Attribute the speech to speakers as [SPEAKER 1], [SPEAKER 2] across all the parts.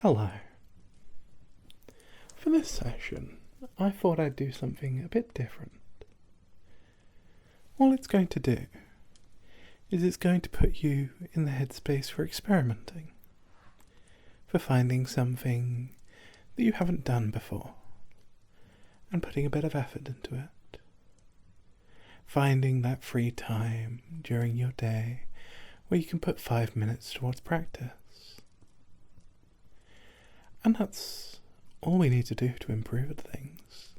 [SPEAKER 1] Hello. For this session, I thought I'd do something a bit different. All it's going to do is it's going to put you in the headspace for experimenting, for finding something that you haven't done before, and putting a bit of effort into it. Finding that free time during your day where you can put 5 minutes towards practice. And that's all we need to do to improve at things.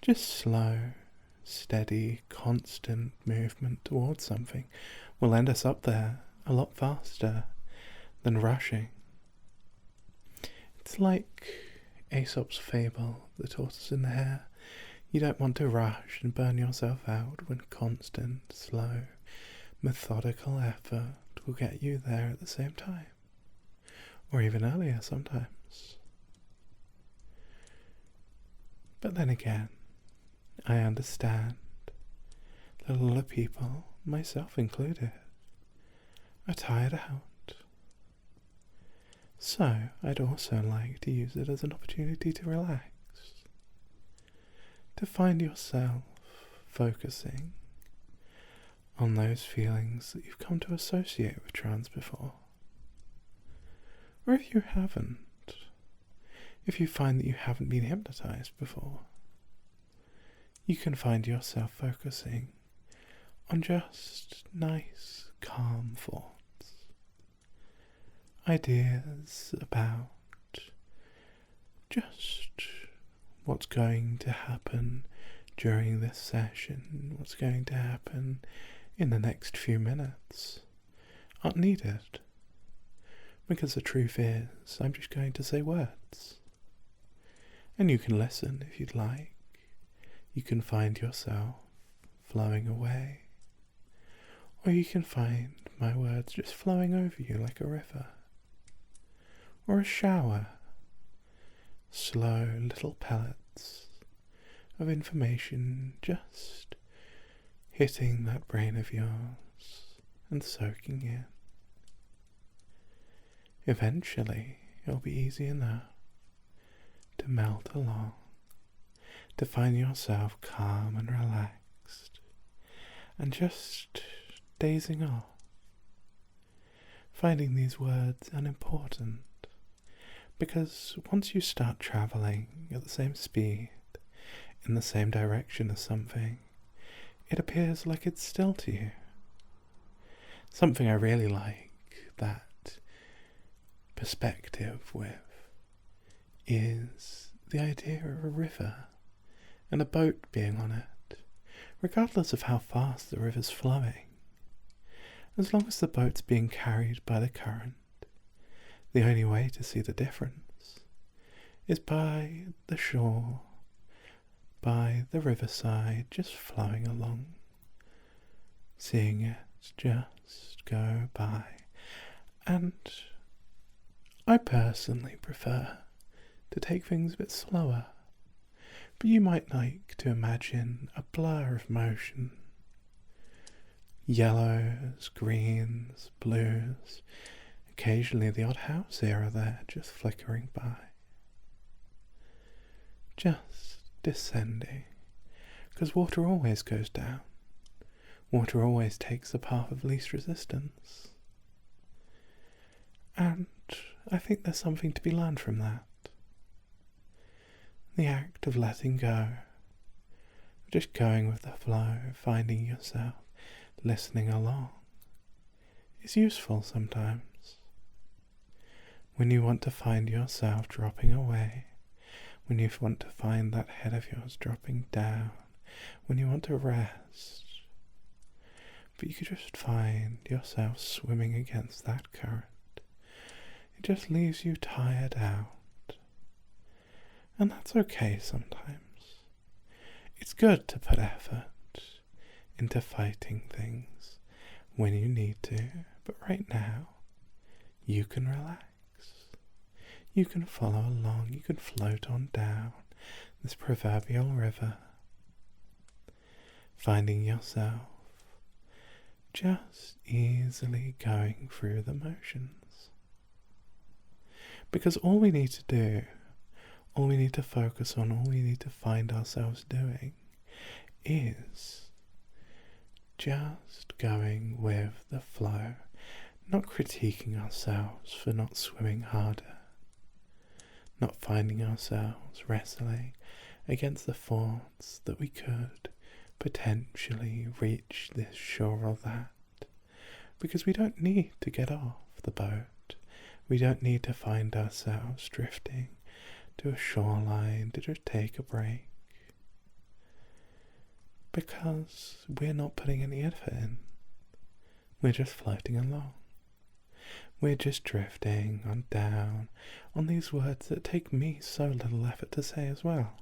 [SPEAKER 1] Just slow, steady, constant movement towards something will end us up there a lot faster than rushing. It's like Aesop's fable, the tortoise and the hare. You don't want to rush and burn yourself out when constant, slow, methodical effort will get you there at the same time. Or even earlier sometimes. But then again, I understand that a lot of people, myself included, are tired out. So I'd also like to use it as an opportunity to relax, to find yourself focusing on those feelings that you've come to associate with trance before. Or if you haven't, if you find that you haven't been hypnotized before, you can find yourself focusing on just nice, calm thoughts, ideas about just what's going to happen during this session, what's going to happen in the next few minutes, aren't needed. Because the truth is, I'm just going to say words. And you can listen if you'd like. You can find yourself flowing away. Or you can find my words just flowing over you like a river. Or a shower. Slow little pellets of information just hitting that brain of yours and soaking in. Eventually, it'll be easy enough to melt along, to find yourself calm and relaxed, and just dazing off, finding these words unimportant, because once you start travelling at the same speed, in the same direction as something, it appears like it's still to you. Something I really like that perspective with is the idea of a river and a boat being on it, regardless of how fast the river's flowing. As long as the boat's being carried by the current, the only way to see the difference is by the shore, by the riverside, just flowing along, seeing it just go by. And I personally prefer to take things a bit slower, but you might like to imagine a blur of motion. Yellows, greens, blues, occasionally the odd house here or there just flickering by. Just descending, because water always goes down. Water always takes the path of least resistance. And I think there's something to be learned from that. The act of letting go, of just going with the flow, finding yourself listening along, is useful sometimes. When you want to find yourself dropping away, when you want to find that head of yours dropping down, when you want to rest, but you could just find yourself swimming against that current. It just leaves you tired out. And that's okay sometimes. It's good to put effort into fighting things when you need to, but right now, you can relax. You can follow along, you can float on down this proverbial river, finding yourself just easily going through the motions. Because all we need to do, all we need to focus on, all we need to find ourselves doing is just going with the flow, not critiquing ourselves for not swimming harder, not finding ourselves wrestling against the thoughts that we could potentially reach this shore or that, because we don't need to get off the boat. We don't need to find ourselves drifting to a shoreline to just take a break, because we're not putting any effort in. We're just floating along. We're just drifting on down on these words that take me so little effort to say as well.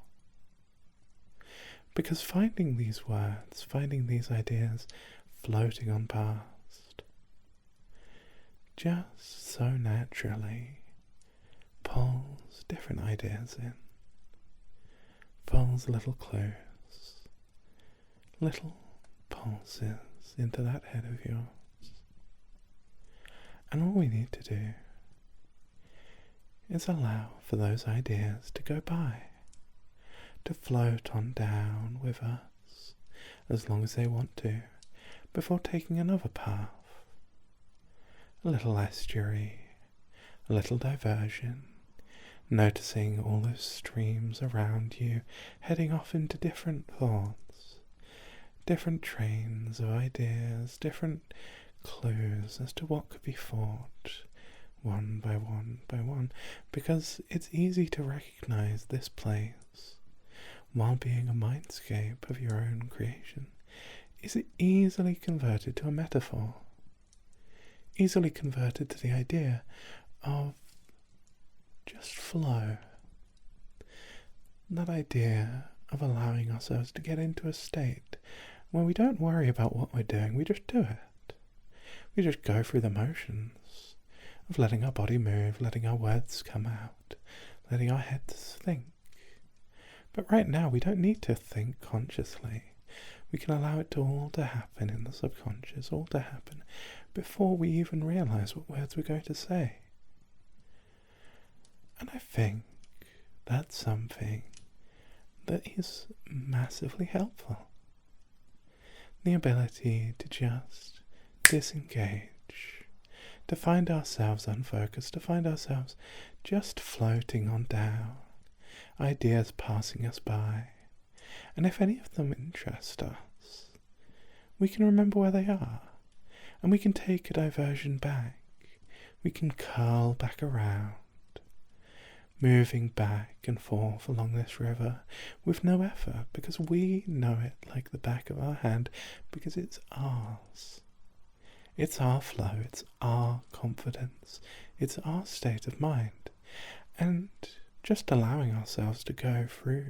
[SPEAKER 1] Because finding these words, finding these ideas floating on past, just so naturally pulls different ideas in, pulls little clues, little pulses into that head of yours. And all we need to do is allow for those ideas to go by, to float on down with us as long as they want to, before taking another path, a little estuary, a little diversion, noticing all those streams around you heading off into different thoughts, different trains of ideas, different clues as to what could be thought one by one, because it's easy to recognize this place while being a mindscape of your own creation. Is it easily converted to a metaphor, easily converted to the idea of just flow, that idea of allowing ourselves to get into a state where we don't worry about what we're doing, we just do it. We just go through the motions of letting our body move, letting our words come out, letting our heads think. But right now we don't need to think consciously. We can allow it all to happen in the subconscious, all to happen before we even realize what words we're going to say. And I think that's something that is massively helpful. The ability to just disengage, to find ourselves unfocused, to find ourselves just floating on down, ideas passing us by, and if any of them interest us, we can remember where they are, and we can take a diversion back, we can curl back around, moving back and forth along this river with no effort, because we know it like the back of our hand, because it's ours. It's our flow, it's our confidence, it's our state of mind. And just allowing ourselves to go through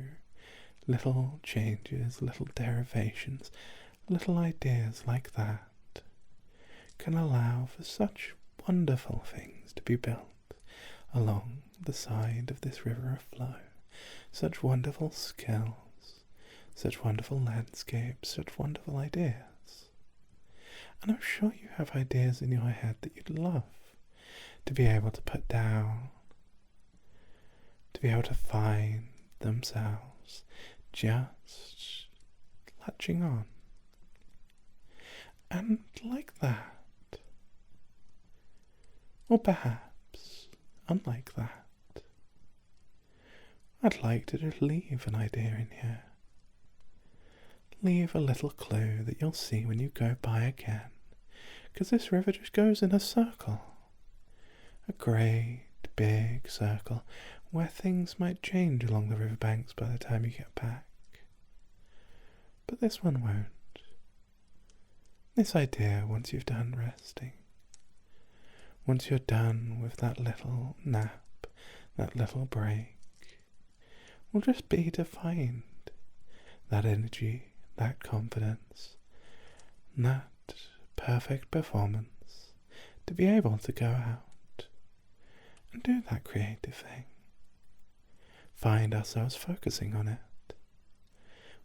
[SPEAKER 1] little changes, little derivations, little ideas like that can allow for such wonderful things to be built along the side of this river of flow. Such wonderful skills, such wonderful landscapes, such wonderful ideas. And I'm sure you have ideas in your head that you'd love to be able to put down, to be able to find themselves just latching on. And like that, or perhaps unlike that, I'd like to just leave an idea in here. Leave a little clue that you'll see when you go by again, because this river just goes in a circle, a great big circle where things might change along the riverbanks by the time you get back. But this one won't. This idea, once you've done resting, once you're done with that little nap, that little break, will just be to find that energy, that confidence, that perfect performance, to be able to go out and do that creative thing. Find ourselves focusing on it,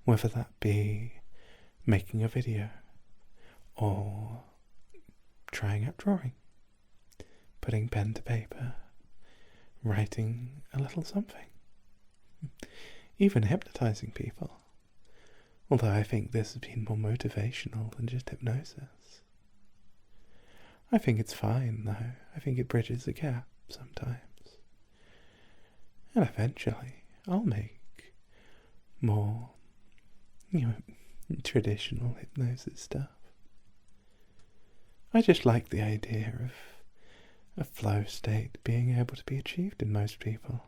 [SPEAKER 1] whether that be making a video, or trying out drawing, putting pen to paper, writing a little something, even hypnotizing people. Although I think this has been more motivational than just hypnosis. I think it's fine though. I think it bridges the gap sometimes. And eventually I'll make more, traditional hypnosis stuff. I just like the idea of a flow state being able to be achieved in most people.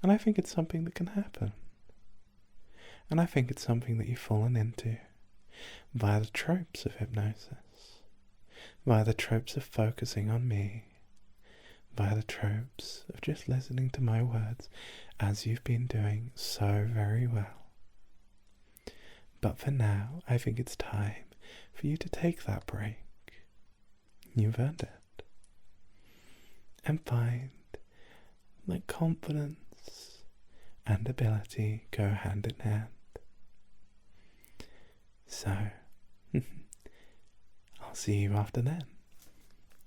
[SPEAKER 1] And I think it's something that can happen. And I think it's something that you've fallen into via the tropes of hypnosis, via the tropes of focusing on me, via the tropes of just listening to my words, as you've been doing so very well. But for now, I think it's time for you to take that break. You've earned it. And find that confidence and ability go hand in hand. So, I'll see you after then.